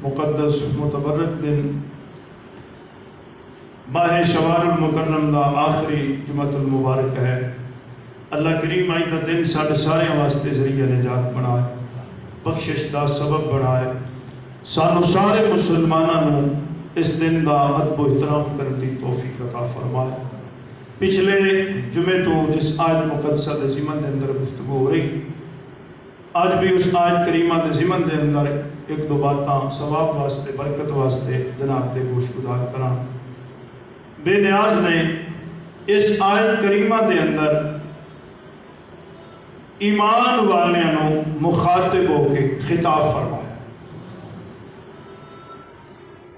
مقدس متبرک دن ماہ شوال المکرم دا آخری جمعۃ المبارک ہے۔ اللہ کریم آئی دا دن ساڑھے سارے واسطے ذریعہ نجات بنائے، بخشش دا سبب بنائے، سانو سارے مسلمانوں اس دن دا ادب و احترام کرنے دی توفیق عطا فرمائے۔ پچھلے جمعے تو جس آیت مقدسہ دے ضمن دے اندر گفتگو ہو رہی، آج بھی اس آیت کریمہ دے ضمن دے اندر ایک دو باتاں ثواب واسطے برکت واسطے جناب دے گوش گزار کراں۔ بے نیاز نے اس آیت کریمہ دے اندر ایمان والیاں مخاطب ہو کے خطاب فرمایا۔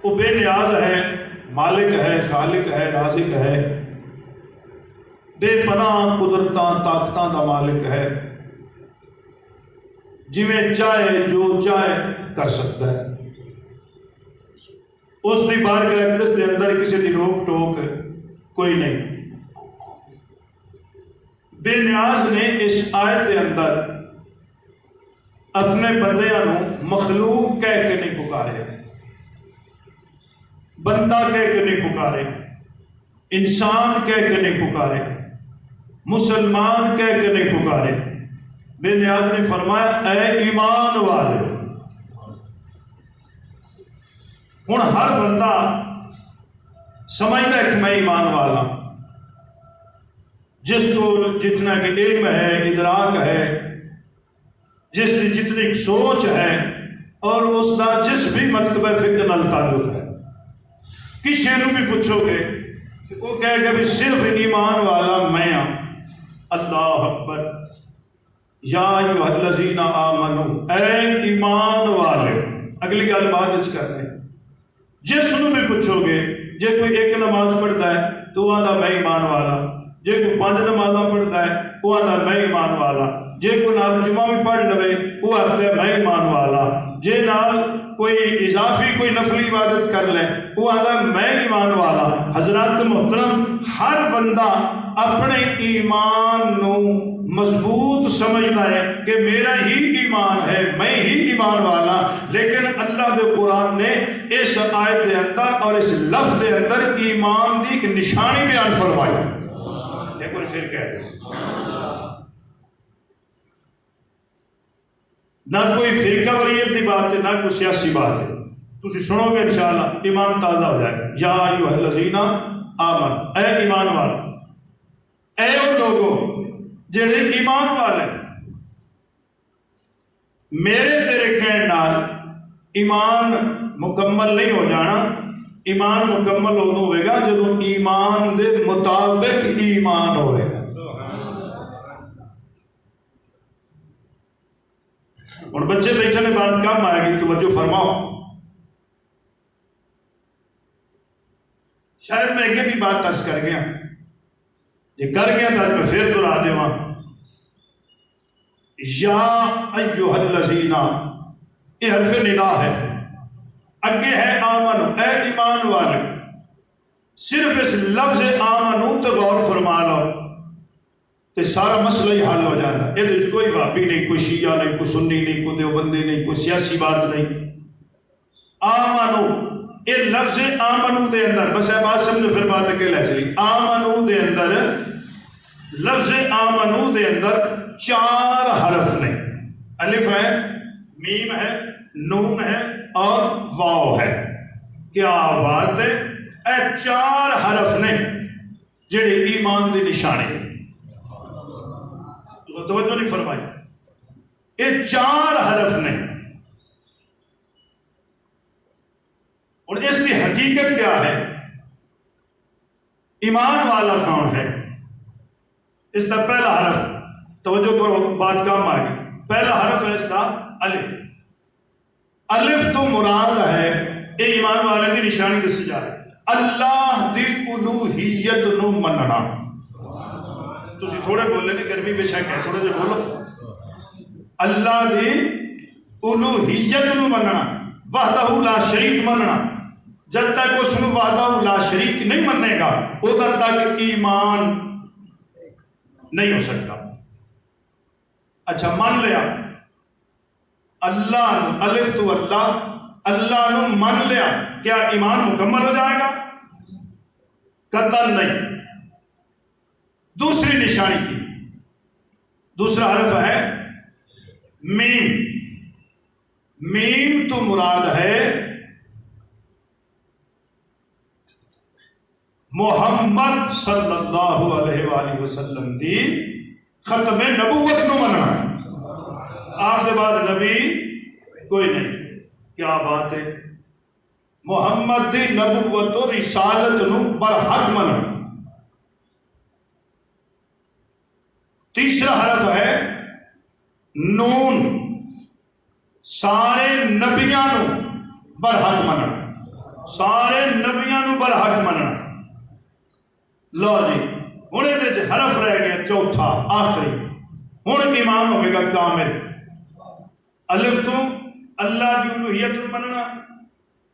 وہ بے نیاز ہے، مالک ہے، خالق ہے، رازق ہے، بے پناہ قدرتاں طاقتاں دا مالک ہے، جویں چاہے جو چاہے کر سکتا ہے۔ اس دی بارگاہ اقدس دے اندر کسی دی روک ٹوک کوئی نہیں۔ بے نیاز نے اس آیت دے اندر اپنے بندیاں مخلوق کہہ کے نہیں پکارے، بندہ کہہ کے نہیں پکارے، انسان کہہ کے نہیں پکارے، مسلمان کہہ کے نہیں پکارے۔ بے نیاز نے فرمایا اے ایمان والے۔ ہن ہر بندہ سمجھتا ہے کہ میں ایمان والا، جس کو جتنا کہ علم ہے، ادراک ہے، جس کی جتنی سوچ ہے اور اس کا جس بھی مکتبہ فکر نال تعلق ہے، کسی نو بھی پوچھو گے وہ کہے گا بھی صرف ایمان والا میں ہاں۔ اللہ اکبر۔ یا ایھا الذین آمنوا، اے ایمان والے۔ اگلی گل بعد وچ کرنے، جس نو بھی پوچھو گے، جے کوئی ایک نماز پڑھتا ہے تو وہ آندا میں ایمان والا، جے کوئی 5 نمازاں پڑھتا ہے وہ آندا میں ایمان والا، جے کوئی نال جمعہ بھی پڑھ لوے وہ آتا ہے میں ایمان والا، جے نال کوئی اضافی کوئی نفلی عبادت کر لے وہ آتا ہے میں ایمان والا۔ حضرات محترم، ہر بندہ اپنے ایمان نو مضبوط سمجھتا ہے کہ میرا ہی ایمان ہے، میں ہی ایمان والا، لیکن اللہ دے قرآن نے اس آیت دے اندر اور اس لفظ دے اندر ایمان دی ایک نشانی بیان فرمائی۔ ایک اور فرقہ ہے، نہ کوئی فرقہ وریت دی بات ہے، نہ کوئی سیاسی بات ہے۔ تسی سنو گے انشاءاللہ ایمان تازہ ہو جائے گا۔ یا ایھا الذین آمنوا، اے ایمان والے، اے وہ لوگوں جڑے ایمان والے۔ میرے تیرے کہنے نال ایمان مکمل نہیں ہو جانا، ایمان مکمل ادوں ہوئے گا جدوں ایمان دے مطابق ایمان ہوئے گا۔ اور بچے بیٹھے نے بات کم آئے گی، توجہ فرماؤ۔ شاید میں آگے بھی بات عرض کر گیا، یہ کر گیا تھا میں پھر دہرا دیواں۔ یا ایھا الذین، یہ حرف ندا ہے، اگے ہے آمنو، اے ایمان والے۔ صرف اس لفظ آمنو تو غور فرما لو تو سارا مسئلہ ہی حل ہو جاتا ہے۔ یہ کوئی وہابی نہیں، کوئی شیعہ نہیں، کوئی سنی نہیں، کوئی دیوبندی نہیں، کوئی سیاسی بات نہیں۔ آمنو، یہ لفظ آمنو دے اندر، بس ہے بات سمجھو پھر بات اگے لے چلی۔ آمنو دے اندر، لفظ آمنو دے اندر 4 حرف نے، الف ہے، میم ہے، نون ہے اور واو ہے۔ کیا بات ہے! اے 4 حرف نے جڑے ایمان دی نشانی، توجہ نہیں فرمائی، یہ 4 حرف نے۔ اور اس کی حقیقت کیا ہے؟ ایمان والا کون ہے؟ اس کا پہلا حرف، توجہ کرو بات کام آ گئی، پہلا حرف ہے اس کا الف۔ الف تو مراد ہے، یہ ایمان والے کی نشانی دسی جا رہی ہے، اللہ دی الوہیت نو مننا۔ تسی تھوڑے بولے نہیں، گرمی بے شک ہے، تھوڑے جو بولو۔ اللہ دی الوہیت نو مننا، وحدہ لا شریک مننا۔ جب تک اس نو وحدہ لا شریک نہیں مننے گا ادھر تک ایمان نہیں ہو سکتا۔ اچھا مان لیا اللہ الف تو اللہ اللہ نو من لیا، کیا ایمان مکمل ہو جائے گا؟ قطعاً نہیں۔ دوسری نشانی کی، دوسرا حرف ہے میم۔ میم تو مراد ہے محمد صلی اللہ علیہ وآلہ وسلم دی ختم نبوت نو مننا۔ آپ دے بعد نبی کوئی نہیں۔ کیا بات ہے، محمد دی نبوت و رسالت نو برحق مننا۔ تیسرا حرف ہے نون، سارے نبیاں نو برحق مننا، سارے نبیاں نو برحق مننا۔ لو جی ہوں یہ حرف رہ گیا چوتھا آخری، ہوں ایمان ہوئے گا کامل۔ الف تو اللہ کی الوہیت مننا،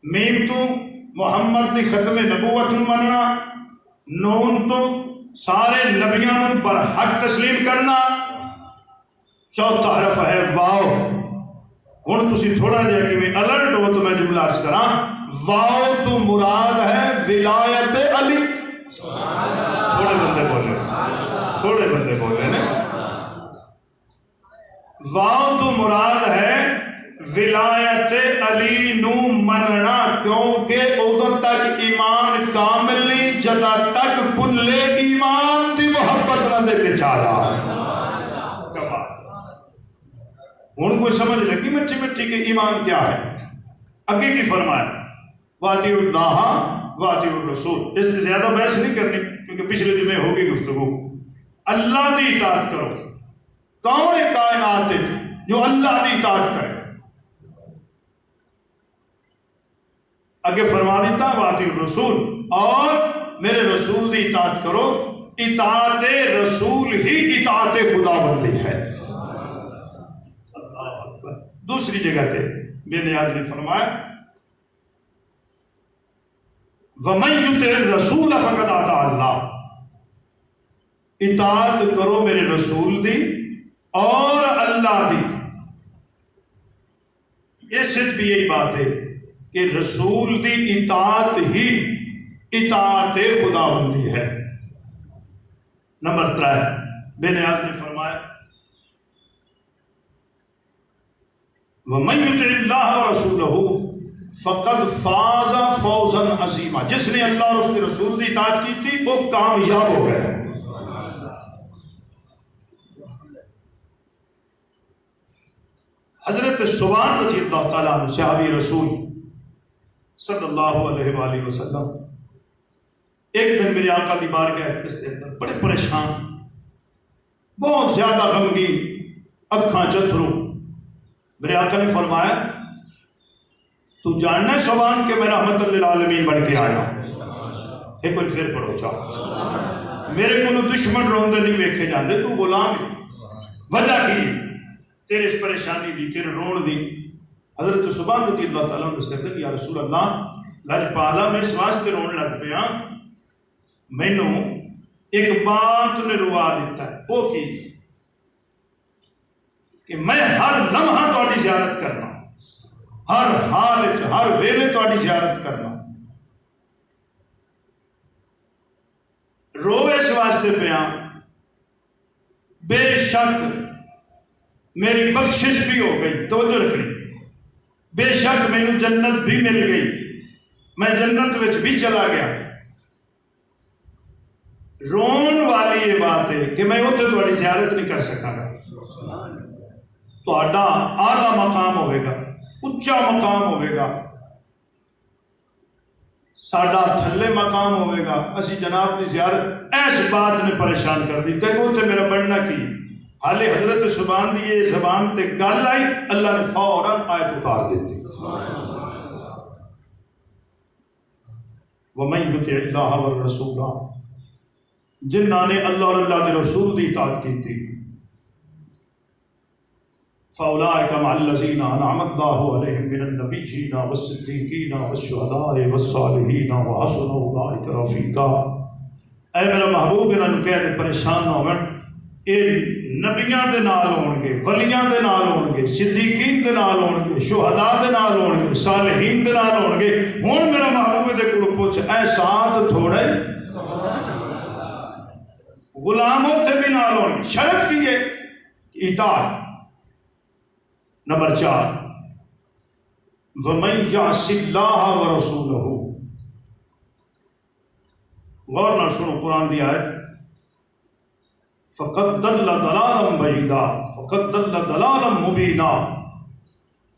میم تو محمد دی ختم نبوت مننا، نون تو سارے نبیاں نو برحق تسلیم کرنا، چوتھا حرف ہے واو۔ ہوں تسی تھوڑا جہا کہ میں الرٹ ہو تو میں جملہ عرض کراں، واو تو مراد ہے ولایت علی۔ تھوڑے بندے بولے، تھوڑے بندے بولے نا۔ واو تو مراد ہے ولایت علی نو مننا، کیونکہ ادھر تک ایمان کامل نہیں جدا تک کلے ایمان دی محبت نہ دے پچھا رہا۔ ہوں کوئی سمجھ لگی مٹھی مٹھی کہ ایمان کیا ہے؟ اگے کی فرمایا وَأَطِیعُوا اللَّهَ وَأَطِیعُوا الرَّسُولَ۔ اس سے زیادہ بحث نہیں کرنی کیونکہ پچھلے جمعے ہوگی گفتگو۔ اللہ دی اطاعت کرو۔ کون ہے کائنات جو اللہ دی اطاعت کرے؟ اگے فرما دیتا وَأَطِیعُوا الرَّسُولَ، اور میرے رسول دی اطاعت کرو۔ اطاعت رسول ہی اطاعت خدا بنتی ہے۔ دوسری جگہ تے بے نیاز نے فرمایا وَمَن يُطِعِ الرَّسُولَ فَقَدْ أَطَاعَ اللَّهَ، اطاعت کرو میرے رسول دی اور اللہ دی۔ اس سے بھی یہی بات ہے کہ رسول دی اطاعت ہی اطاعت خدا بندی ہے۔ نمبر 3 بے نیاز نے فرمایا وَمَن يُطِعِ اللَّهَ وَرَسُولَهُ فَقَدْ فَازَ فَوْزًا عَظِيمًا، جس نے اللہ اور اس کے رسول کی اطاعت کی تھی وہ کامیاب ہو گیا۔ حضرت ثوبان رضی اللہ تعالیٰ عنہ صحابی رسول صلی اللہ علیہ وآلہ وسلم ایک دن میرے آقا دی بارگاہ اس کے اندر بڑے پریشان، بہت زیادہ غمگین، اکھاں چتھرو۔ میرے آقا نے فرمایا تو جاننا ہے ثوبان کہ میں رحمت للعالمین بن کے آیا ہوں۔ ایک بار پھر پڑھو چاہو، میرے کو دشمن روندے نہیں ویکھے جاندے، تو غلام ہے۔ وجہ کی تیرے اس پریشانی دی، تیرے رون دی؟ حضرت ثوبان رضی اللہ تعالیٰ عنہ کہتے ہیں یا رسول اللہ لجپالا میں اس واسطے رون لگ پیا، مینوں ایک بات نے روا دیتا ہے، وہ کی کہ میں ہر لمحہ تہاڈی زیارت کرنا، ہر حال ہر ویلے تہاڈی زیارت کرنا، رو اس واسطے پیا بے شک میری بخشش بھی ہو گئی، توجہ رکھنی، بے شک مینوں جنت بھی مل گئی، میں جنت وچ بھی چلا گیا۔ رون والی یہ بات ہے کہ میں اتنے تہاڈی زیارت نہیں کر سکاں گا، تہاڈا اعلیٰ مقام ہوئے گا، اچا مقام ہوئے گا، ساڈا تھلے مقام ہوئے گا، اسی جناب کی زیارت ایس بات نے پریشان کر دیتا ہے کہ اتنے میرا بڑھنا کی۔ حالے حضرت ثوبان دی یہ زبان تے گل آئی، اللہ نے فوراً آیت اتار دیتی وَمَن يُطِعِ اللَّهَ وَالرَّسُولَ، جنہاں نے اللہ اور اللہ کے رسول دی اطاعت کی تھی، فَأُولَٰئِكَ مَعَ الَّذِينَ أَنْعَمَ اللَّهُ عَلَيْهِم مِّنَ النَّبِيِّينَ وَالصِّدِّيقِينَ وَالشُّهَدَاءِ وَالصَّالِحِينَ وَحَسُنَ أُولَٰئِكَ رَفِيقًا۔ اے میرا محبوب انہاں نوں کہہ دے پریشان نہ ہون، یہ نبیاں دے نال ہون گے، ولیاں دے نال ہون گے، صدیقین دے نال ہون گے، شہداء دے نال ہون گے، صالحین دے نال ہون گے۔ ہن میرا محبوب دے کول پوچھ اے ساتھ تھوڑے غلام اتھے بھی نال ہون گے۔ شرط کی ہے اطاعت۔ نمبر 4 وَمَن يَعْصِ اللَّهَ وَرَسُولَهُ، غور نہ سنو قرآن دی آیت، فَقَدْ ضَلَّ ضَلَالًا بَعِيدًا فَقَدْ ضَلَّ ضَلَالًا مُبِينًا،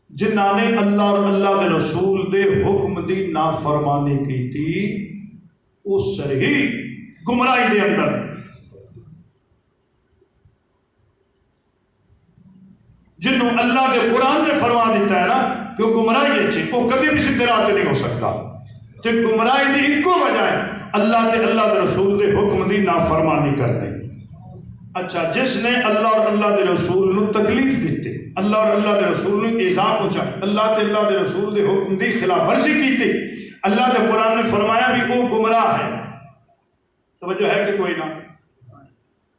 جنہاں نے اللہ اور اللہ دے رسول دے حکم دی نافرمانی کی تھی اس ہی گمراہی دے اندر۔ جنہوں اللہ دے قرآن نے فرما دیتا ہے نا کہ وہ گمراہی اچھی، وہ کبھی بھی سدھے راہ نہیں ہو سکتا۔ تو گمراہی دی ایک وجہ ہے اللہ تے اللہ دے رسول دے حکم دی نافرمانی کرنے۔ اچھا، جس نے اللہ اور اللہ دے رسول نو تکلیف دیتی، اللہ اور اللہ دے رسول نو ایذا پہنچایا، اللہ تے اللہ دے رسول دے حکم دی خلاف ورزی کی، اللہ دے قرآن نے فرمایا بھی وہ گمراہ ہے۔ توجہ ہے کہ کوئی نہ؟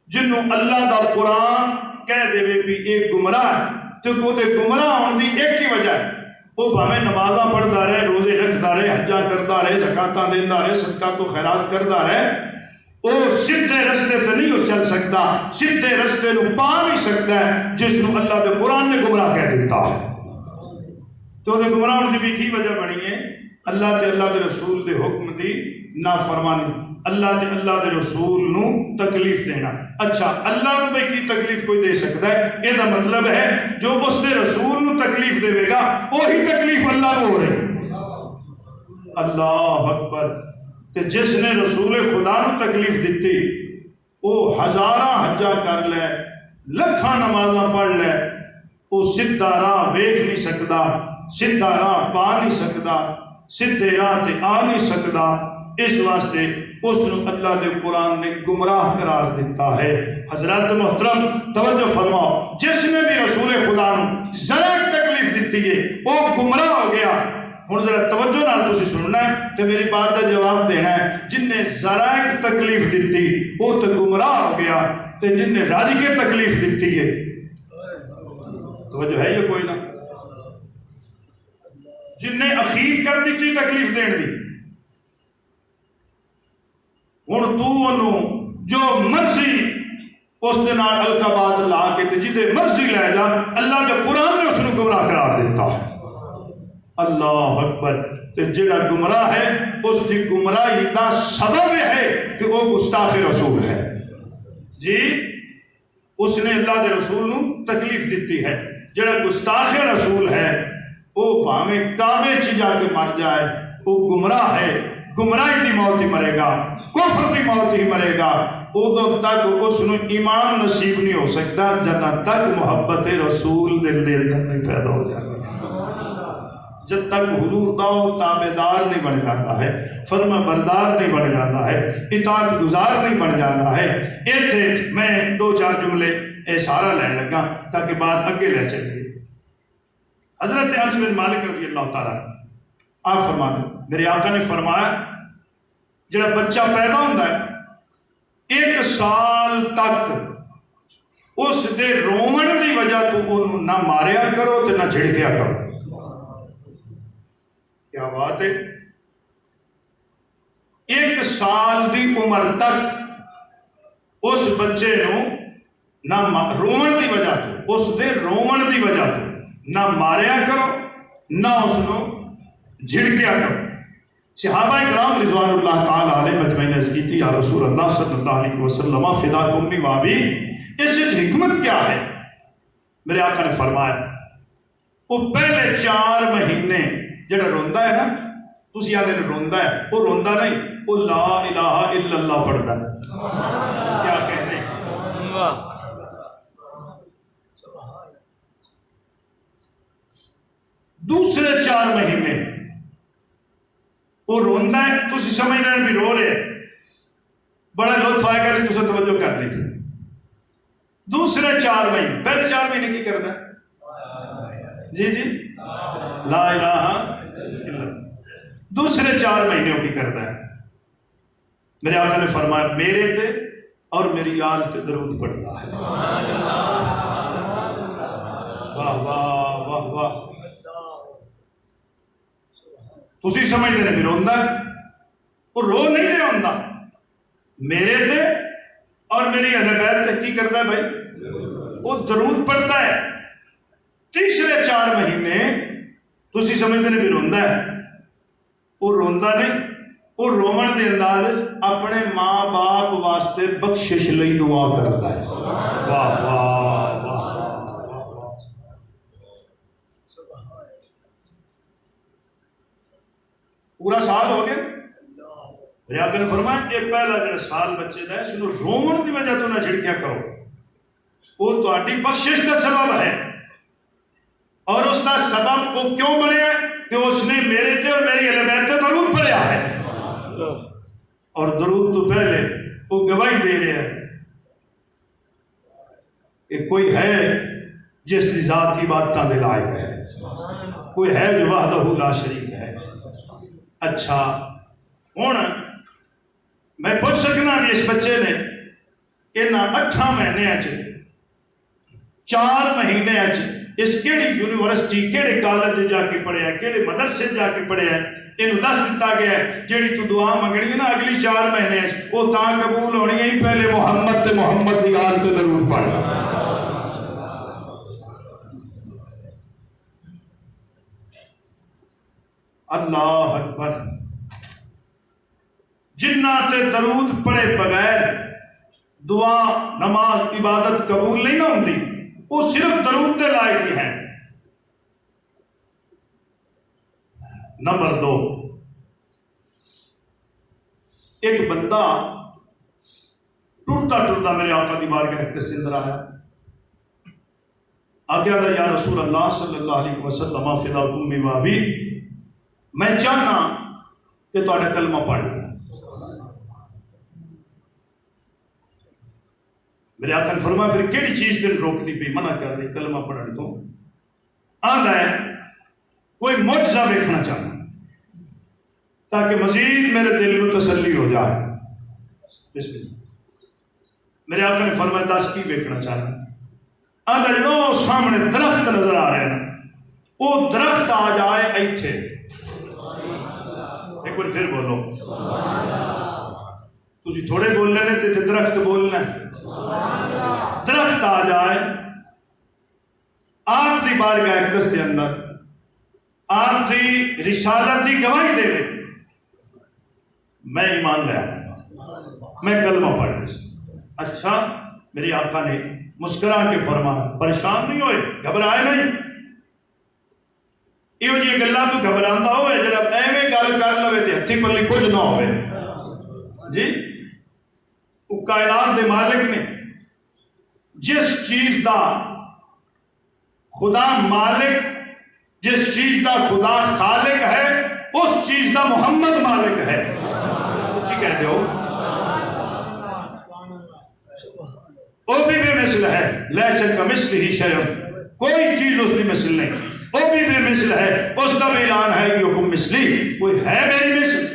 جنہوں اللہ دا قرآن کہہ دے بھی ایک گمراہ ہے، تو وہ دے گمراہ ہونے دی ایک ہی وجہ ہے، وہ بھاویں نمازاں پڑھدا رہے، روزے رکھدا رہے، حجاں کردا رہے، زکاتاں دیندا رہے، صدقات و خیرات کردا رہے، وہ سدھے رستے تے نہیں ہو چل سکتا، سدھے رستے نو پا نہیں سکتا ہے جس نو اللہ دے قرآن نے گمراہ کہہ دیتا ہے۔ تو دے گمراہ ہونے دی بھی کی وجہ بنی ہے اللہ تے اللہ دے رسول دے حکم دی نافرمانی، اللہ تے اللہ دے رسول نو تکلیف دینا۔ اچھا، اللہ نو بھئی کی تکلیف کوئی دے سکتا ہے؟ یہ دا مطلب ہے جو اس دے رسول نو تکلیف دے گا وہی تکلیف اللہ نو ہو رہی۔ اللہ اکبر۔ تے جس نے رسول خدا نو تکلیف دیتی وہ ہزاراں حجاں کر لے، لکھاں نمازاں پڑھ لے، وہ سدھا راہ ویکھ نہیں سکتا، سدھا راہ پا نہیں سکتا، سدھے راہ تے آ نہیں سکتا۔ اس واسطے اس نے اللہ دے قرآن نے گمراہ قرار دیتا ہے۔ حضرات محترم توجہ فرماؤ، جس نے بھی رسول خدا نو ذرا تکلیف دیتی ہے وہ گمراہ ہو گیا۔ ہن ذرا توجہ نال تسی سننا ہے تے میری بات کا جواب دینا ہے۔ جن نے ذرا ایک تکلیف دیتی وہ تو گمراہ ہو گیا، تے جن نے راضی کے تکلیف دیتی ہے، توجہ ہے یہ کوئی نہ؟ جن نے اخیر کر دیتی تکلیف دین دی، ہن تو انہوں جو مرضی اس دے نال القابات لا کے تے جدے مرضی لے جا، اللہ کے قرآن نے اس نے گمراہ قرار دیتا ہے۔ اللہ اکبر۔ تے جڑا گمراہ ہے اس دی گمراہی دا سبب ہے کہ وہ گستاخ رسول ہے۔ جی، اس نے اللہ دے رسول نو تکلیف دیتی ہے۔ جڑا گستاخ رسول ہے وہ بھاویں کعبے چ جا کے مر جائے وہ گمراہ ہے، گمراہی دی موت ہی مرے گا، کفر دی موت ہی مرے گا۔ ادو تک اس نو ایمان نصیب نہیں ہو سکتا جداں تک محبت رسول دل دے اندر نہیں پیدا ہو جائے۔ جب تک حضور دا تابعدار نہیں بن جاتا ہے، فرما بردار نہیں بن جاتا ہے، اطاعت گزار نہیں بن جاتا ہے۔ ایتھے میں 2-4 جملے اشارہ لین لگا تاکہ بات اگے لے چلیے۔ حضرت انس بن مالک رضی اللہ تعالیٰ آپ فرما دیں، میرے آقا نے فرمایا جڑا بچہ پیدا ہوتا ہے 1 سال تک اس دے رومن دی وجہ تو انہوں نہ ماریا کرو تے نہ جھڑکیا کرو۔ کیا بات ہے؟ 1 سال دی عمر تک اس بچے نو نہ رومن دی وجہ تو، اس دے رومن دی وجہ تو نہ ماریا کرو نہ اس نو جھڑکیا کرو۔ صحابہ کرام رضوان اللہ تعالی علیہ مجمعین عرض کی تھی یا رسول اللہ صلی اللہ علیہ وسلم فداک امی و ابی، اس حکمت کیا ہے؟ میرے آقا نے فرمایا وہ پہلے 4 مہینے جڑا روندا ہے نا، تسی آدھے روندا ہے، وہ روندا نہیں، وہ لا الہ الا اللہ پڑھتا ہے۔ کیا کہتے ہیں؟ دوسرے 4 مہینے وہ روندا ہے، تسی سمجھ رہے بھی رو رہے، بڑا لطف آئے گا جی تسے توجہ کر لیجیے۔ دوسرے 4 مہینے، پہلے 4 مہینے کی کرتا ہے؟ جی جی، لا الہ الا اللہ۔ دوسرے 4 مہینوں کی کرتا ہے؟ میرے آقا نے فرمایا میرے تے اور میری آل تے درود پڑھتا ہے. واہ واہ واہ واہ. تسی سمجھتے ہیں بھی روندا ہے، وہ رو نہیں رہا ہوندا، میرے تے اور میری اہل بیت تے کی کرتا ہے بھائی؟ وہ درود پڑھتا ہے. تیسرے 4 مہینے تسی سمجھتے ہیں بھی روندا ہے، وہ روندا نہیں، وہ رومن دے انداز اپنے ماں باپ واسطے بخشش لئی دعا کرتا ہے. واہ واہ واہ. پورا سال ہو گیا. میرے آقا نے فرمایا یہ پہلا جڑا سال بچے دا ہے اس نو رومن دی وجہ تو نہ جھڑکیا کرو، وہ تہاڈی بخشش کا سبب ہے. اور اس کا سبب وہ کیوں بنیا کہ اس نے میرے تے اور میری اہل بیت تے درود پڑھیا ہے. اور درود تو پہلے وہ گواہی دے رہے ہیں کہ کوئی ہے جس کی ذات عبادتاں دے لائق ہے، کوئی ہے جو وحدہ لا شریک ہے. اچھا ہوں میں پوچھ سکنا بھی اس بچے نے انہاں 8 مہینے 4 مہینے اس کیڑی یونیورسٹی کیڑے کالج جا کے پڑھیا ہے، کیڑے مدرسے جا کے پڑھیا ہے، انہوں دس دیتا گیا ہے جیڑی تو دعا منگنی ہے نا اگلی 4 مہینے وہ تاں قبول ہونی ہے پہلے محمد تے محمد دی آل تے درود پڑھنا. اللہ اکبر. جنہ تے درود پڑھے بغیر دعا نماز عبادت قبول نہیں نہ ہوندی، وہ صرف درود دے لائق ہی ہیں. نمبر 2، ایک بندہ ٹرتا ٹرتا میرے آقا دی بارگاہ کے اندر آیا، آگیا دا یا رسول اللہ صلی اللہ علیہ وسلم فداکم بھی وابی، میں چاہنا کہ تہاڈا کلمہ پڑھ لوں. میرے آقا نے فرمایا پھر کیڑی چیز تین روکنی پئی منع کر رہی کلمہ پڑھن تو؟ آندا ہے کوئی معجزہ دیکھنا چاہنا تاکہ مزید میرے دل کو تسلی ہو جائے. بسم اللہ. میرے آقا نے فرمایا 10 کی دیکھنا چاہنا؟ آندا جو سامنے درخت نظر آ رہا ہے نا، وہ درخت آ جائے ایتھے. ایک بار پھر بولو. تسی تھوڑے بولنے نے تے درخت بولنا ہے. درخت آ جائے آپ دی بارگاہ اقدس کے اندر، آپ دی رسالت دی گواہی دے لے، میں ایمان لیا، میں کلمہ پڑھ لے. اچھا میری آقا نے مسکرا کے فرمایا پریشان نہیں ہوئے، گھبرائے نہیں. یہ جی گلا تو گھبراندہ ہوئے جب ایویں گل کر لوے تے ہتھی پلی کچھ نہ ہوئے. جی وہ کائنات دے مالک نے جس چیز دا خدا مالک، جس چیز دا خدا خالق ہے، اس چیز دا محمد مالک ہے. کچھ ہی کہہ دو. وہ بھی بے مثل ہے، لیس کمثلہ شیء، کوئی چیز اس کی مثل نہیں. وہ بھی بے مثل ہے، اس کا بھی اعلان ہے کہ حکم مثلی، کوئی ہے میری مثل.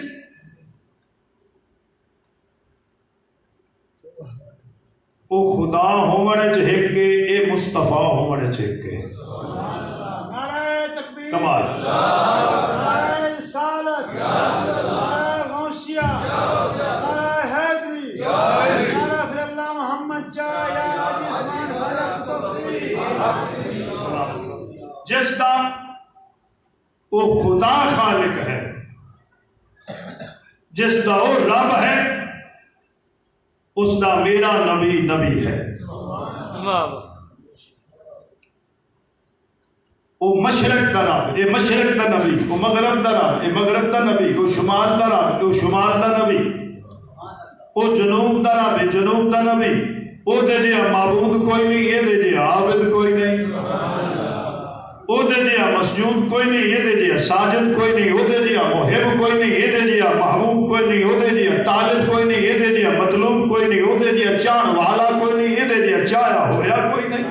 وہ خدا ہونے چاہے کہ اے مصطفیٰ ہونے چاہے کہ نعرہ تکبیر، کمال. نعرہ رسالت، نعرہ غوثیہ، نعرہ حیدری، نعرہ فی اللہ محمد چاہ یا عزمان خلق تفریح. جس کا وہ خدا خالق ہے، جس کا وہ رب ہے، اس کا میرا نبی نبی ہے. وہ مشرق کا رب، یہ مشرق کا نبی، وہ مغرب کا رب، یہ مغرب کا نبی، وہ شمال کا رب، وہ شمال کا نبی، وہ جنوب کا رب، یہ جنوب کا نبی. وہ دے جیا معبود کوئی نہیں، یہ دے جیا عابد کوئی نہیں. وہ دے جیا مسجود کوئی نہیں، یہ دے جیا ساجد کوئی نہیں. وہ دے جیا محب کوئی نہیں، یہ دے جیا محبوب کوئی نہیں. وہ دے جیا طالب کوئی نہیں، یہ دے جیا مطلوب کوئی نہیں. وہ دے جیا چاہن والا کوئی نہیں، یہ دے جیا چاہیا ہویا کوئی نہیں.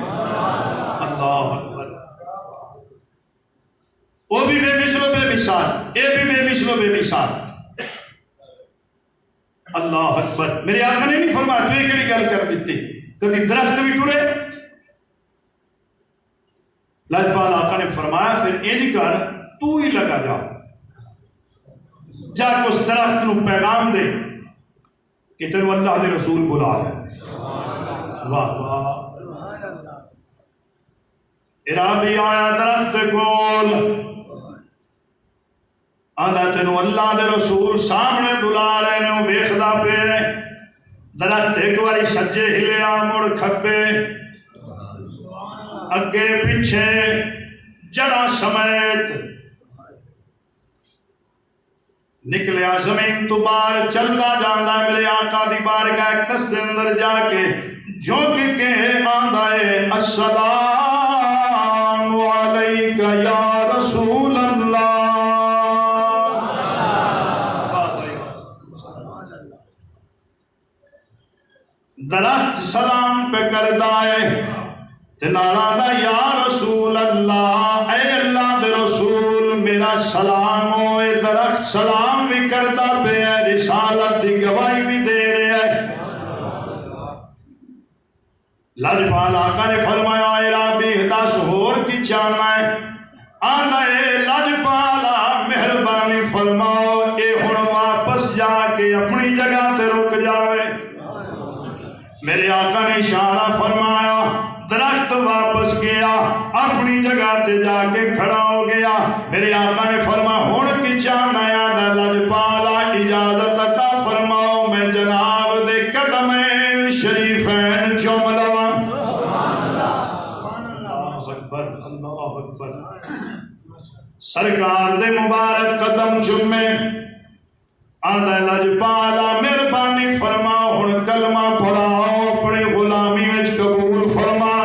اللہ اکبر. وہ بھی بے مثل و بے مثال، یہ بھی بے مثل و بے مثال. اللہ اکبر. میرے آقا نے نہیں فرمایا تو یہ کہڑی گل کر دیتی کبھی درخت بھی ٹرے. لاجپال آقا نے فرمایا پھر انج کر تو ہی لگا جا کے اس درخت نو پیغام دے کہ تینوں اللہ دے رسول بلا ہے. واہ واہ. عرابی آیا درخت کول آندا تینوں اللہ دے رسول سامنے بلا رہے نے. وہ ویکھدا پیا درخت ایک باری سجے ہلیا مڑ کھبے اگے پیچھے جڑا سمیت نکلیا زمین تو باہر چلدا جاندا ہے. میرے آقا دی بارگاہ اقدس دے اندر جا کے جھک کے آندا ہے السلام علیک یا رسول اللہ. درخت سلام پہ کردا ہے تے نال آندا یا رسول اللہ اے اللہ دے رسول میرا سلام ہوئے. درخت سلام بھی کردا پیا ہے رسالت دی گواہی بھی دے رہا ہے. لاجپال آقا نے فرمایا عرابی دس ہور کی چاہنا ہے. آندا اے لاجپالا مہربانی فرماؤ اے ہن واپس جا کے اپنی جگہ تے رک جاوے. میرے آقا نے اشارہ فرمایا درخت واپس گیا اپنی جگہ تے جا کے کھڑا ہو گیا. میرے آقا نے فرمایا ہن کی چاہنا ہے. آندا لاجپالا اجازت عطا فرماؤ میں جناب دے قدمین شریفین چوم لواں. اللہ اکبر اللہ اکبر. سرکار دے مبارک قدم چومے. آندا لاجپالا مہربانی فرماؤ ہن کلمہ پڑھاؤ اپنی غلامی وچ قبول فرما.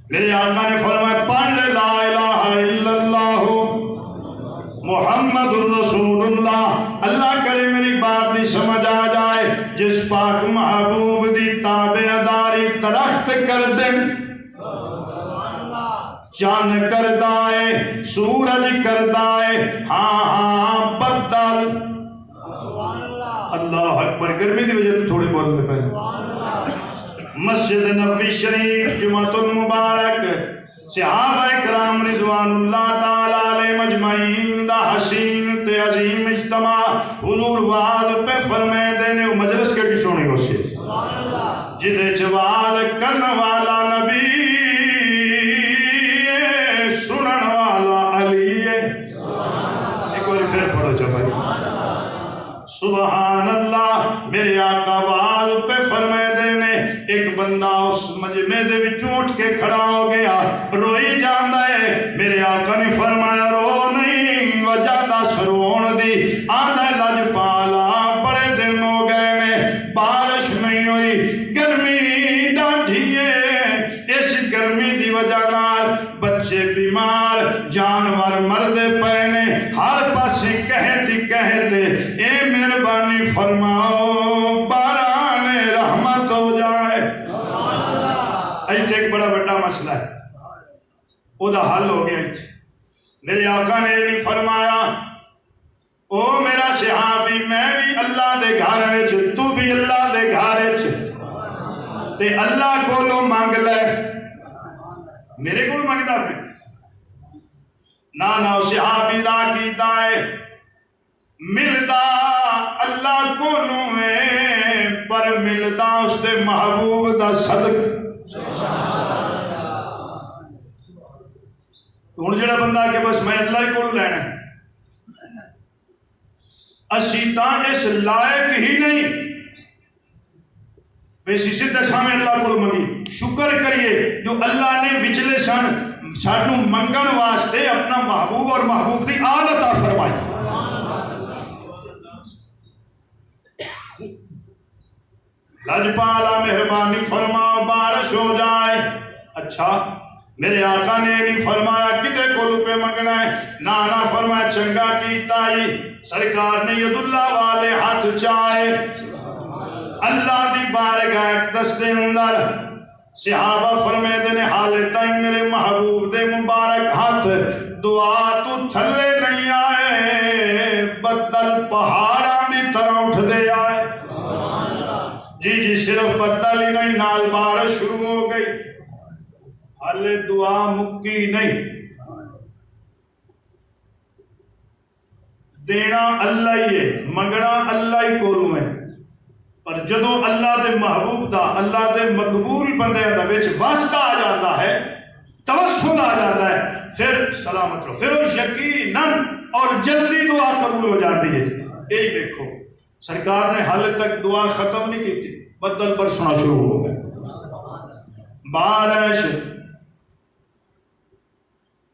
میرے آقا نے فرمایا پڑھ لا الہ الا اللہ محمد الرسول اللہ. اللہ کرے میری بات دی سمجھ آ جائے. جس پاک محبوب دی تابعداری درخت کر دے چاند کردا ہے سورج کردا ہے ہاں ہاں بدل. اللہ اکبر. گرمی دی وجہ تو تھوڑے بولتے پہلے. مسجد نبوی شریف جمعۃ المبارک صحابہ کرام رضوان اللہ تعالی علیہ مجمعین دا حسین تے عظیم اجتماع حضور وعد پہ فرمائے دینے. مجلس کے کی سونی ہو سی جدے چوال کرن والا نبی سنن والا علی. ایک بار پھر پڑھو چاہیے سبحان اللہ. میرے آقا واز پہ فرمائے دینے ایک بندہ اس مجمع دے وچ اٹھ کے کھڑا ہو گیا روئی جاندا ہے. میرے آقا نے فرمایا رو نہیں وجہ دس رون دی. آندا لاجپالا بڑے دن ہو گئے نے بارش نہیں ہوئی گرمی ڈاڈھی ہے. اس گرمی دی وجہ نال بچے بیمار جانور مردے پے نے ہر پاسے کہتے اے مہربانی فرماؤ باران رحمت ہو جائے. ایتھے ایک بڑا بڑا مسئلہ ہے او دا حل ہو گیا. میرے آقا نے نہیں فرمایا او میرا صحابی میں بھی اللہ دے گھر وچ تو بھی اللہ دے گھر وچ تے اللہ کولوں مانگ لے. میرے کول منگدا پھر نہ صحابی دا کیتا ہے ملدا اللہ کولوں ہے پر ملدا اس دے محبوب دا صدق. ہن جڑا بندہ کہ بس میں اللہ ہی کول لینا اسی تاں اس لائق ہی نہیں ویسی سیدھے سامنے اللہ کو منگی. شکر کریے جو اللہ نے وچلے سن سانو منگن واسطے اپنا محبوب اور محبوب دی آل عطا فرمائی. لاجپالا مہربانی فرماؤ بارش ہو جائے. اچھا میرے آقا نے نہیں فرمایا کتے کول پہ منگنا ہے. نانا فرمایا چنگا کیتا ہی سرکار نے ید اللہ والے ہاتھ چاہے اللہ دی بارگاہ اقدس دے اندر صحابہ فرمے دینے حالتائیں میرے محبوب دے مبارک ہاتھ دعا تو تھلے نہیں آئے بدل پہاڑاں دی طرح اٹھ دے صرف بدل ہی نہیں نال بارش شروع ہو گئی، ہالے دعا مکی نہیں. دینا اللہ ہی ہے، منگنا اللہ ہی کولوں ہے، پر جدوں اللہ دے محبوب دا، اللہ دے مقبول بندیاں دا وچ واسطہ آ جاتا ہے، توسل آ جاتا ہے، پھر سلامت رہو، پھر وہ یقیناً اور جلدی دعا قبول ہو جاتی ہے. یہی دیکھو سرکار نے حال تک دعا ختم نہیں کی تھی، بدل برسنا شروع ہو گئے. بارش،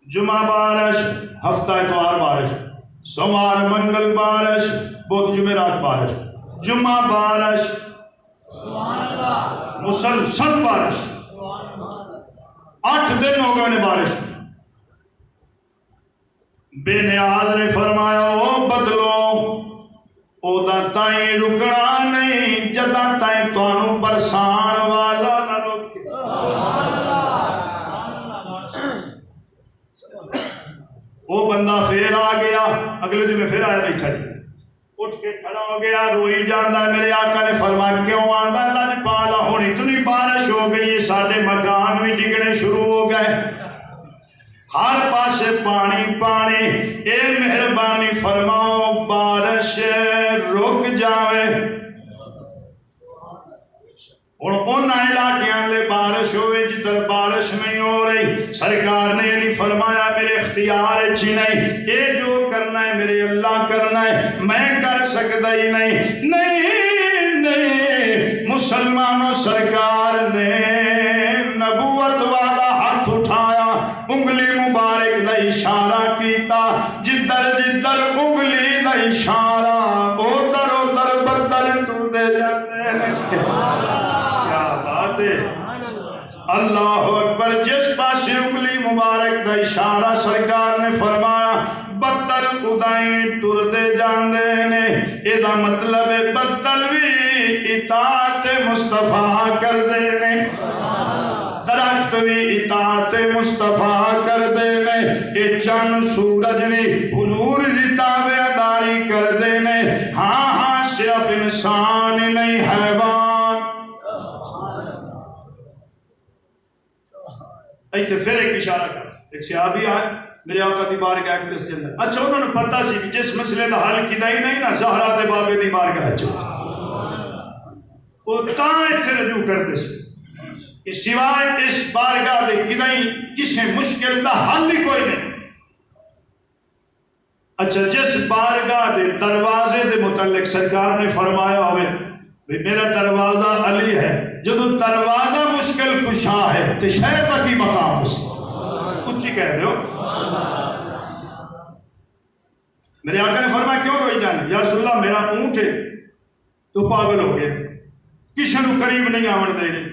جمعہ بارش، ہفتہ اتوار بارش، سوموار منگل بارش، بدھ جمعرات بارش، جمعہ بارش، مسلسل بارش، 8 دن ہو گئے بارش. بے نیاز نے فرمایا او بدلو اودا تائیں رکنا نہیں جدا تائیں توانوں برسان والا نہ روکے. وہ بندہ پھر آ گیا، اگلے دن میں پھر آیا بیٹھا جی، اٹھ کے کھڑا ہو گیا، روئی جاندہ ہے. میرے آقا نے فرمایا کیوں آندہ ہے؟ اللہ نے پالا ہونی اتنی بارش ہو گئی ہے، سارے مکان بھی ڈگنے شروع ہو گئے، ہر پاسے پانی پانی. اے مہربانی فرماؤ بارش رک جاوے. اور ان علاقیاں لے بارش ہوئے جدھر بارش نہیں ہو رہی، سرکار نے نہیں فرمایا میرے اختیار چی نہیں، اے جو کرنا ہے میرے اللہ کرنا ہے، میں کر سکتا ہی نہیں. نہیں نہیں، مسلمانوں سرکار نے نبوت والا ہاتھ اٹھایا، انگلی مبارک دا اشارہ کیتا، جدھر جدھر انگلی دا اشارہ ادھر ادھر بدل ٹر دے جاتے ہیں. کیا بات ہے، اللہ اکبر. جس پاسے انگلی مبارک دا اشارہ سرکار نے فرمایا بدل ادائیں ٹر دے جاندے نے. یہ مطلب ہے بدل بھی اطاعت مصطفیٰ کر دے نے، درخت بھی اطاعت مصطفیٰ کر دے نے، یہ چند سورج بھی حضور دی تابعداری کر دے نے. ہاں ہاں صرف انسان نہیں حیوان. ایتے پھر ایک اشارہ کر، ایک صحابی آئے میرے آقا دی بارگاہ کے دس کے اندر. اچھا انہوں نے پتہ سی کہ جس مسئلے دا حل کیتا ہی نہیں نا زہرا دے بابے دی بارگاہ چو، وہ تاں ایتھے رجوع کرتے سی کہ سوائے اس بارگاہ دے کدائیں کسی مشکل دا حل ہی کوئی نہیں. اچھا جس بارگاہ دے دروازے دے متعلق سرکار نے فرمایا ہوئے میرا دروازہ علی ہے، جدو دروازہ مشکل کشا ہے تو شہر تک ہی مقام اس کچھ ہی کہہ رہے ہو. میرے آقا نے فرمایا کیوں روئی جانے؟ یا رسول اللہ میرا اونٹ ہے تو پاگل ہو گیا، کسی نو قریب نہیں آون دے رہے،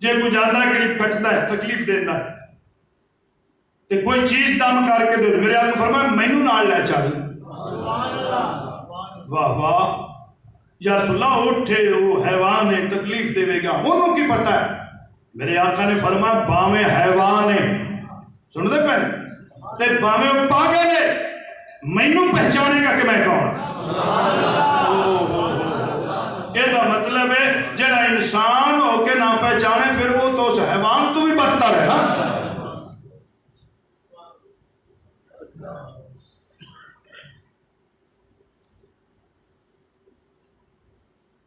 جے کوئی جاندہ ہے قریب کٹتا ہے تکلیف دیتا ہے، تے کوئی چیز دم کر کے دے. میرے آقا فرمایا مینوں نال لے چل. واہ واہ، یا رسول اللہ اٹھے وہ حیوان ہے تکلیف دے گا، انہوں کی پتہ ہے. میرے آقا نے فرمایا باویں حیوان ہے، سن دے پہلے تے باویں پاگل ہے، مینوں پہچانے گا کہ میں کون. یہ دا مطلب ہے جڑا انسان ہو کے نہ پہچانے پھر وہ تو اس حیوان تو بھی بدتر ہے نا.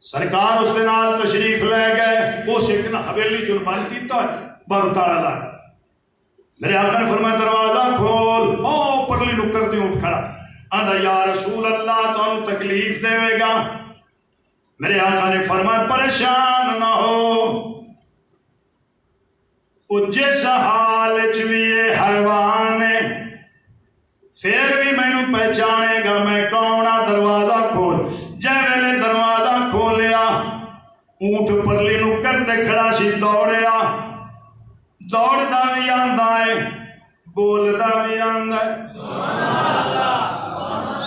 سرکار اس دن آل تشریف لے گئے، اس ایک نہ حویلی چن بند کیتا ہے بارو تالا لائے. میرے آقا نے فرمایا دروازہ کھول. او پرلی نکر دی اٹھ کھڑا آندھا یا رسول اللہ تو انہوں تکلیف دے گا. میرے آقا نے فرمایا پریشان نہ ہو، وہ جس حال چویے حیوان ہے پھر بھی میں نے پہچانے گا میں کونہ. دروازہ کھول. جے ویلے دروازہ کھولیا اونٹ پرلی نکر تے کھڑا سی دوڑیا، دوڑدا بھی آندا ہے بولدا بھی آندا ہے.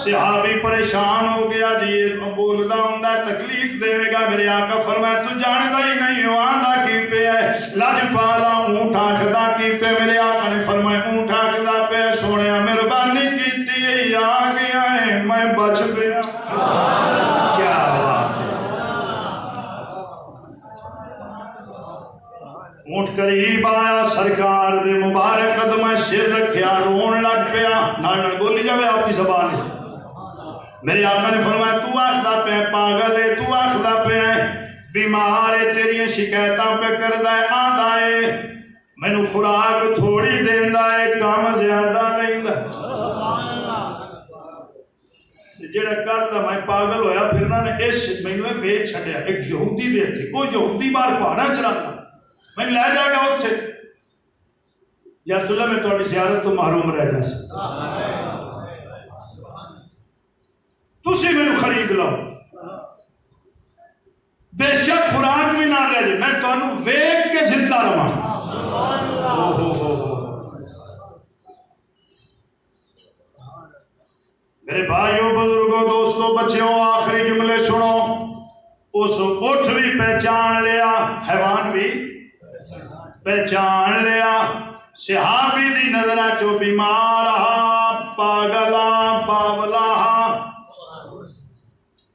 صحابی پریشان ہو گیا جی بولدا ہوندا ہے تکلیف دے گا. میرے آقا فرمایا تو جاندا ہی نہیں ہو آندا کی پہ ہے. لج پالا اونٹ آکھدا کی پہ. میرے آقا نے فرمایا اونٹ آکھدا پہ سونیا مہربانی کیتی ہے آ گیا ہے میں بچ پیا. کیا بات ہے، قریب آیا سرکار دے مبارک قدمہ سر رکھیا رون لگ پیا نال بولی جاوے آپ کی زبان ہے میرے آقا نے فرمایا تو آخدا پہ پاگل ہے تو آخدا پہ بیمار ہے تیری شکایتاں پہ کردہ ہے آدھا ہے میں نے خوراک تھوڑی دیندہ ہے کام زیادہ لیندہ جڑا کل دا میں پاگل ہویا پھر نہ نے اس میں نے ویچ چھڑیا ایک یہودی دے تھے کوئی یہودی بار پہاڑا چلاتا میں لے جا گا اتھے یا رسول اللہ میں توڑی زیارت تو محروم رہ جا سکتا تسی میں خرید لاؤ بے شک خوراک بھی نہ رہ جائے میں تو انہوں ویک کے زندہ رہا میرے بھائیوں بزرگوں دوستوں بچوں آخری جملے سنو اس اٹھ بھی پہچان لیا حیوان بھی پہچان لیا صحابی دی نظرہ چو بیمار پاگلا باولا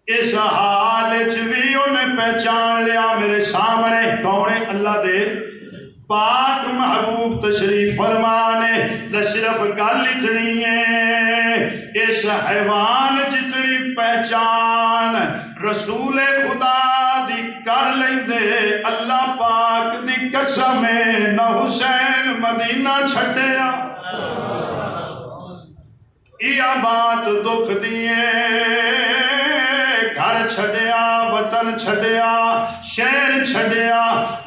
اس حالچ بھی انہیں پہچان لیا میرے سامنے کون اللہ دے پاک محبوب تشریف فرمانے نہ صرف گل اتنی ہے اس حیوان جتنی پہچان رسول خدا دی کر لیں دے اللہ پاک دی قسم نہ حسین مدینہ چھڑیا یہ بات دکھ دیئے گھر چھڑیا وطن چھڑیا شہر چھڑیا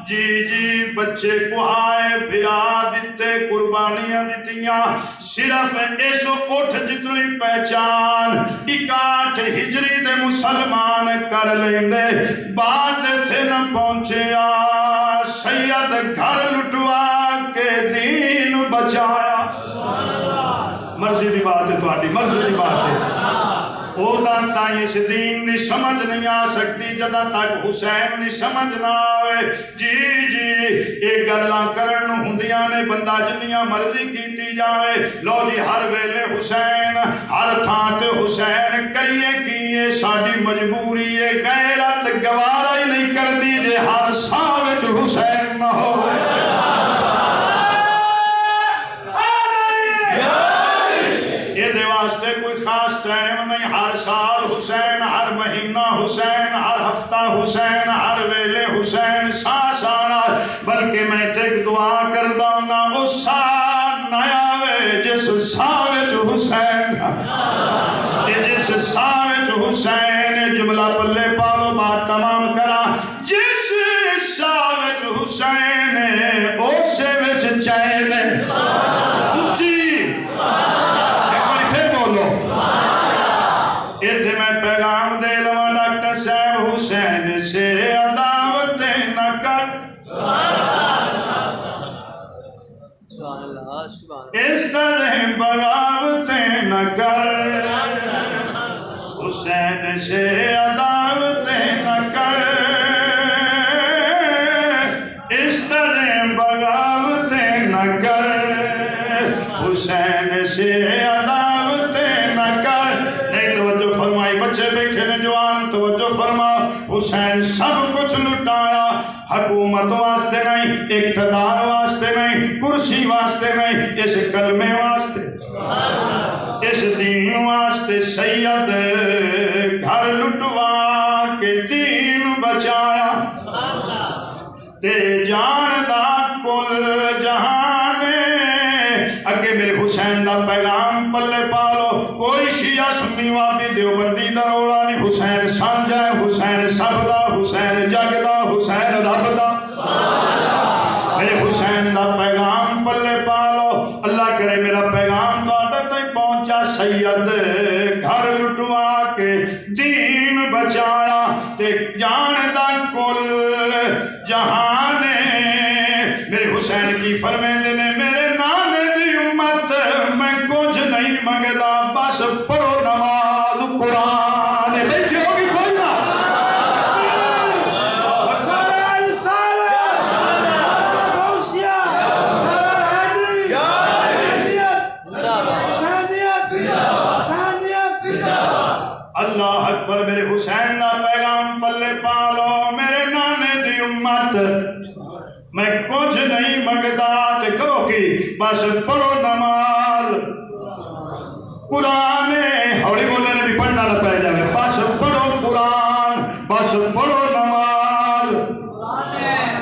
جی بچے کو آئے بھرا دیتے قربانیاں دیتیاں صرف ایسو اٹھ جتنی پہچان 61 ہجری دے مسلمان کر لیندے بات تھے نہ پہنچیا سید گھر لٹوا کے دین بچایا مرضی دی بات ہے تو مرضی دی بات ہے او دانتا اس دین دی سمجھ نہیں آ سکتی جدہ تک حسین دی سمجھ نہ آئے جی ایک گلاں کرن ہندیاں نے بندہ جنیاں مرضی کیتی جائے لو جی ہر ویلے حسین ہر تھانتے حسین کریے کیے ساڑی مجبوری ہے غیرت گوارا ہی نہیں کر دیجے ہر ساوچ حسین نہ ہوئے واسطے کوئی خاص ٹائم نہیں ہر سال حسین ہر مہینہ حسین ہر ہفتہ حسین ہر ویلے حسین ساس آنا بلکہ میں تیک دعا کردہ نہ اس سال نہ آوے جس ساوچ حسین جس ساوچ حسین جملہ پلے پالو بات تمام کرا جس ساوچ حسین اسے وچ چین اچھی ایتھے میں پیغام دے لواں ڈاکٹر صاحب حسین سے عداوتیں نہ کر اس طرح بغاوتیں نہ کر حسین سے عداوتیں نہ کر اس طرح بغاوتیں نہ کر حسین سے عداوتیں نہ کر نہیں توجہ فرمائی بچے بیٹھے نے جوان توجہ فرما حسین سب کچھ لٹایا حکومت واسطے نہیں اقتدار واسطے نہیں کرسی واسطے نہیں اس کلمے واسطے اس دین واسطے سید گھر لٹوا کے دین بچایا تے جاندہ کل جہانے اگے میرے حسین دا پیغام پلے پالو کوئی شیعہ سنی وابی دیوبندی دا رولا نہیں حسین سانجا ہے حسین سب دا حسین جگ دا حسین رب دا میرے حسین دا پیغام پلے پالو اللہ کرے میرا پیغام تو آٹھا تک پہنچا سید گھر لٹوا کے دین بچایا تے جاندہ کل جہانے میرے حسین کی فرمیندے نے میرے نانے دی امت میں کچھ نہیں مانگدا بس پڑھو نماز قرآن بیٹھے ہوگی کوئی نہ اللہ اکبر میرے حسین دا پیغام پلے پالو میرے نانے دی امت میں کچھ نہیں بس پڑھو نماز قرآن ہولی بولے نے بھی پڑھنا نہ پہ جائے بس پڑھو قرآن بس پڑھو نماز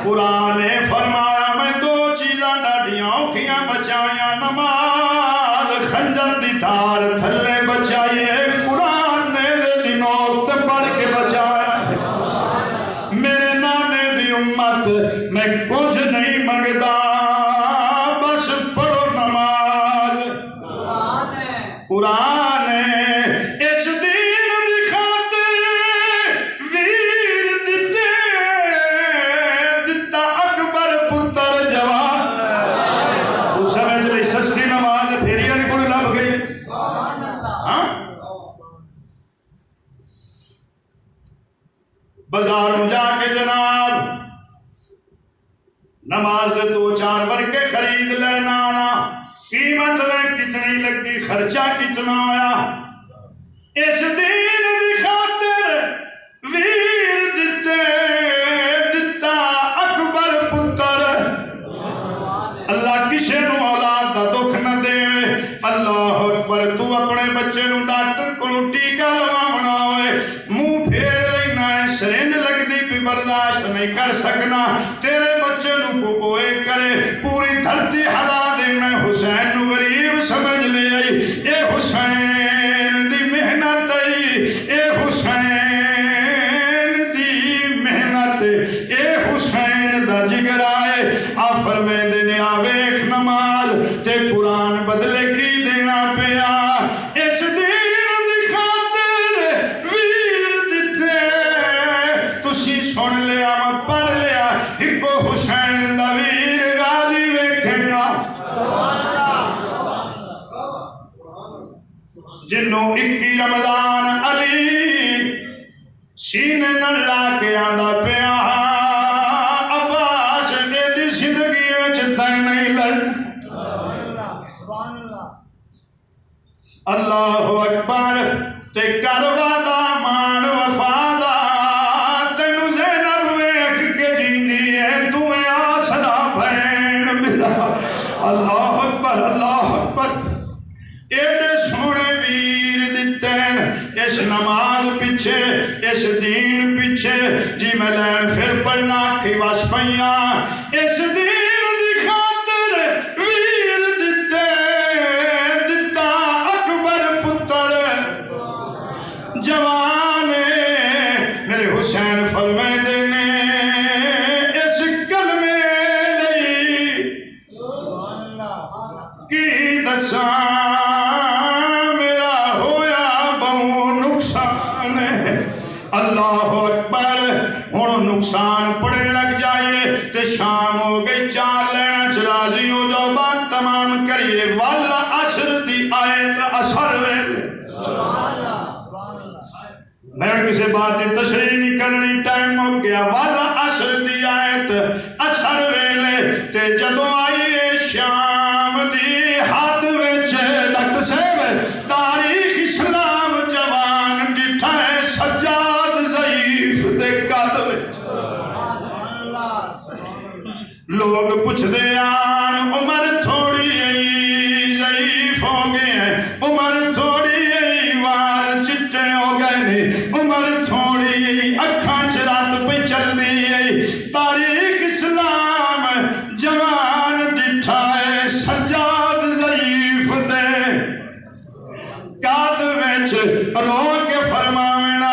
قرآن فرمایا میں دو چیزاں ڈاڈیاں اوکھیاں بچائیاں نماز خنجر دی دھار تھلے بچائیے قرآن نے دی موت پڑھ کے بچایا میرے نانے دی امت میں کچھ نہیں منگدا بس پڑھو نماز قرآن اس دین دی خاطر ویر دتا اکبر پتر جوان تو سمجھ لئی سستی نماز پھیری علی کوئی لب گئی ہاں بازاروں جا کے جناب نماز دے دو چار ورکے خرید لینا آنا قیمت میں کتنی لگی خرچہ کتنا آیا اس دین دی خاطر ویر دتا اکبر پتر اللہ کسے نو اولاد دا دکھ نہ دے اللہ اکبر تو اپنے بچے نو ڈاکٹر کو ٹیکا لواونا ہوئے منہ پھیر لینا ہے سرنج لگ دی پہ برداشت نہیں کر سکنا تیرے بچے نو پوپوئے کرے پوری دھرتی ہلا دینا حسین نو غریب سمجھ لے آئی اے حسین دی محنت آئی اے حسین دی محنت اے حسین دا جگر آئے آفر میں دینے آویک نماز تے قرآن بدلے کی دینا پیا اس دین دی خاطر ویر دیتے تسی سن لیا میں پڑھ لیا ہکو حسین دا ویر غازی ویکھیں گا جنوں 21 رمضان علی سینے نہ لا کے آندا پیا عباس دی زندگی وچ تے نہیں لڑ اللہ اکبر تے کر وعدہ مان وفادا تینوں زینب ویکھ کے جیندی ہے تو اے آسرا بہن میرا اللہ اکبر ایڈے سونے ویر دتے اس نماز پیچھے اس دین پیچھے جی میں لین پھر پڑھنا کی واس پئیاں اس دین دی خاطر ویر دتا اکبر پتر جوان میرے حسین فرمائے دینے اس کلمے لئی کی دساں میرا ہویا بہو نقصان اللہ اکبر ہن نقصان پڑھنے لگ جائے تے شام ہو گئی چار لینا چرازی ہو جو بات تمام کریے والا عصر دی آیت اثر ویلے میں کسی بات کی تشریح نہیں کرنی ٹائم ہو گیا والا عصر دی آیت اثر ویلے تے جدو آئیے شام دی ہاتھ وچ ڈاکٹر صاحب تاریخ اسلام جوان ڈٹھا ہے سجاد ضعیف دے قد وچ لوگ پوچھ دے آن عمر تھوڑی آئی ضعیف ہو گئے ہیں عمر تھوڑی آئی وال چٹے ہو گئے نہیں عمر تھوڑی آئی اکھاں چرات پہ چل دی آئی تاریخ اسلام جوان ڈٹھا ہے سجاد ضعیف دے قد وچ رو کے فرماونا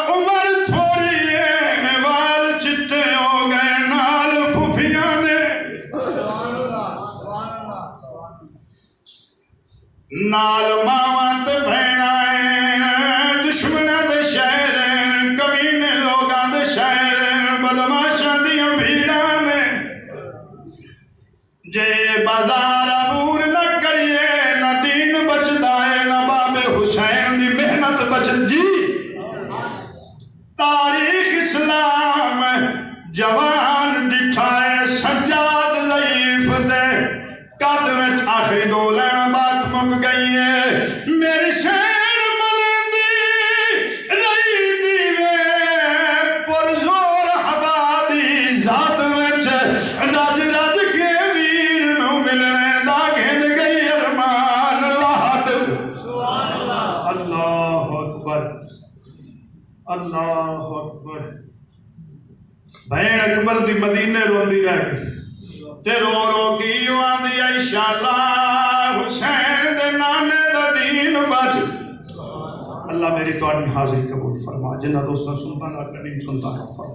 عمر تھوڑی ہے وال چٹے ہو گئے نال پھوپھیاں نے نال ماواں تے بہناں دشمناں دے شہر کمینے لوگاں دے شہر بدماشاں دیاں بھیڑاں نے جے بازار عبور نہ کریے نہ دین بچدا ہے نہ باب حسین دی محنت بچ جی تاریخ اسلام جوان ڈٹھا ہے سجاد ضعیف دے قد وچ آخری دو لینا بات مک گئی ہے میری شین بلندی رہی دیوے پرزور حبادی ذات وچ رج رج کے ویر نو اللہ اکبر اللہ اکبر. بہن اکبر دی مدینے روندی رہ گئی تے رو رو کی آندی انشاءاللہ حسین دے نانے دا دین بچ. اللہ میری تواڈی حاضری قبول فرما. جنہ دوستاں سنتا نہ کریم سنتا نہ فرما.